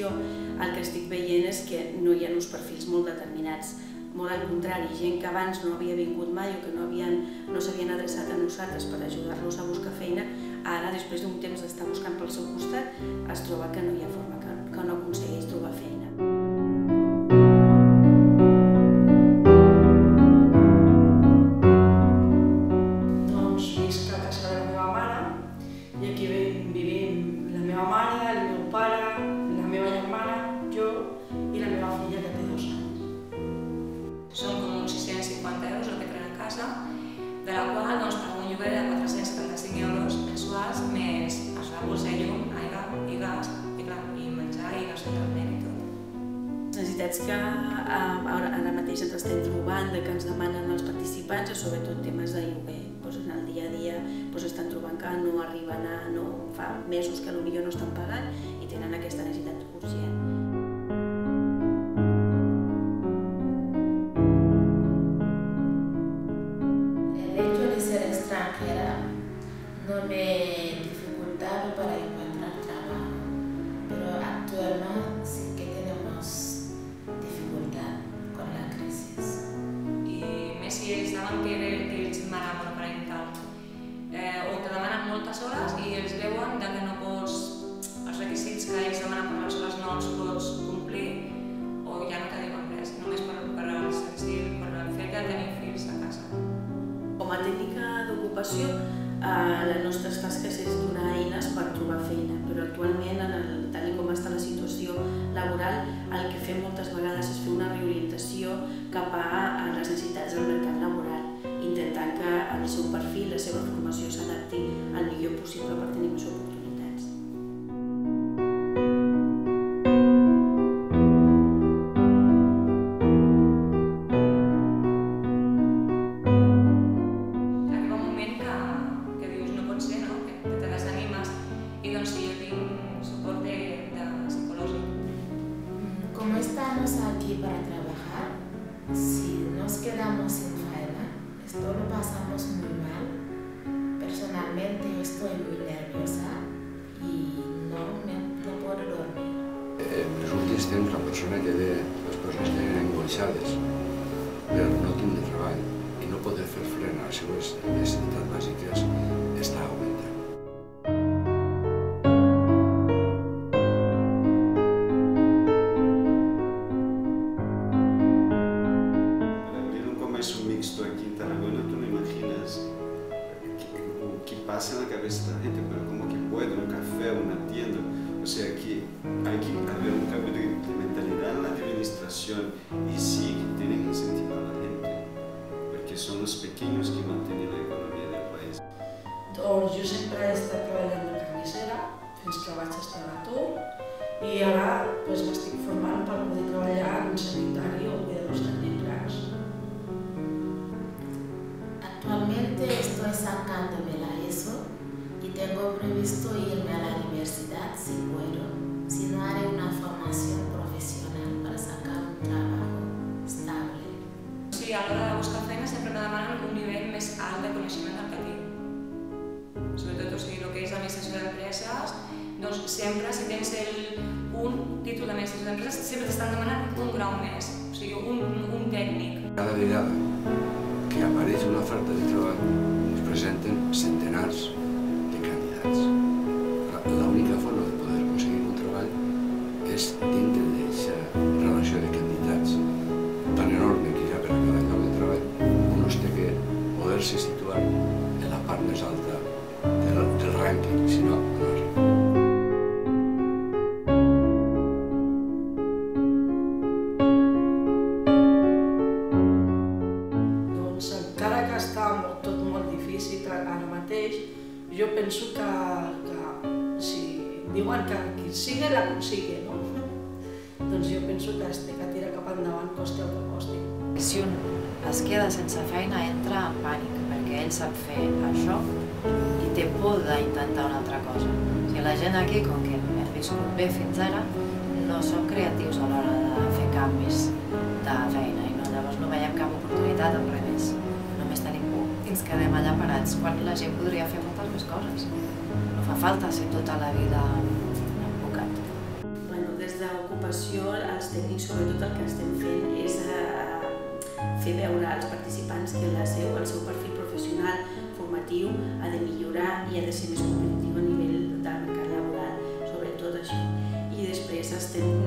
ocupació, el que estic veient és que no hi ha uns perfils molt determinats. Molt al contrari, gent que abans no havia vingut mai o que no s'havien adreçat a nosaltres per ajudar-los a buscar feina, ara, després d'un temps d'estar buscant pel seu costat, es troba que no hi ha forma, que no aconsegueix trobar feina. Doncs visc a casa de la meva mare i aquí vivim la meva mare, el meu pare, la meva germana, jo i la meva filla que té 2 anys. Són com uns 650 euros el que pren a casa, de la qual pago un lloguer de 475 euros mensuals més els rebuts de llum, aigua i gas, i menjar i gasoil del nen i tot. Les necessitats que ara mateix ens estem trobant, que ens demanen els participants, és sobretot temes de lloguer. En el dia a dia estan trobant que no arriben fa mesos que potser no estan pagant i tenen aquesta necessitat urgent. No me dificultado para encontrar trabajo, pero actualmente sí que tenemos dificultad con la crisis. I més si ells saben que ells demanen monoparental o te demanen moltes hores i ells veuen que no pots, els requisits que ells demanen per les hores no els pots complir o ja no te diuen res, només per el fet de tenir fills a casa. Com a tècnica d'ocupació, les nostres tasques és donar eines per trobar feina, però actualment, tal com està la situació laboral, el que fem moltes vegades és fer una reorientació cap a les necessitats del mercat laboral, intentant que el seu perfil, la seva formació s'adapti el millor possible per tenir més oportunitats. Como estamos aquí para trabajar, si nos quedamos sin faena, esto lo pasamos muy mal. Personalmente yo estoy muy nerviosa y no puedo dormir. Els últims temps la persona que ve, les persones que venen angoixades per no tindre treball i no poder fer front a les seves necessitats bàsiques està augmentant. Aquí en Tarragona, tú no imaginas qué pasa en la cabeza de la gente, pero como que puede un café, una tienda, o sea que hay que haber un cambio de mentalidad en la administración y sí que tienen que incentivar a la gente, porque son los pequeños que mantienen la economía del país. Doncs jo sempre he estat treballant de carnissera fins que vaig estar a l'atur i ara m'estic formant per poder treballar en sanitari o cuidadors tempranos. Actualmente estoy sacándome la ESO y tengo previsto irme a la universidad si puedo, si no haré una formación profesional para sacar un trabajo estable. Sí, a l'hora de buscar feina sempre me demanen un nivell més alt de coneixement del que tinc. Sobretot, el que és administració d'empreses, doncs sempre si tens un títol d'administració d'empreses sempre t'estan demanant un grau més, o sigui, un tècnic. Cada vegada que apareix una oferta de treball, ens presenten centenars de candidats. L'única forma de poder aconseguir un treball és dintre d'aquesta relació de candidats tan enorme que hi ha per a cada lloc de treball, on es té que poder-se situar en la part més alta del rànquing, si no, no arriba. Jo penso que si diuen que qui sigui l'aconsigui, no? Doncs jo penso que es té que tirar cap endavant, costi el que costi. Si un es queda sense feina, entra en pànic, perquè ell sap fer això i té por d'intentar una altra cosa. O sigui, la gent aquí, com que hem viscut bé fins ara, no som creatius a l'hora de fer canvis de feina i llavors no veiem cap oportunitat en res més. Només tenim por i ens quedem allà parats, quan la gent podria fer moltes més coses. No fa falta ser tota la vida advocat. Des del d'ocupació, els tècnics sobretot el que estem fent és fer veure als participants que el seu perfil professional formatiu ha de millorar i ha de ser més competitiu a nivell del mercat laboral, sobretot això. I després estem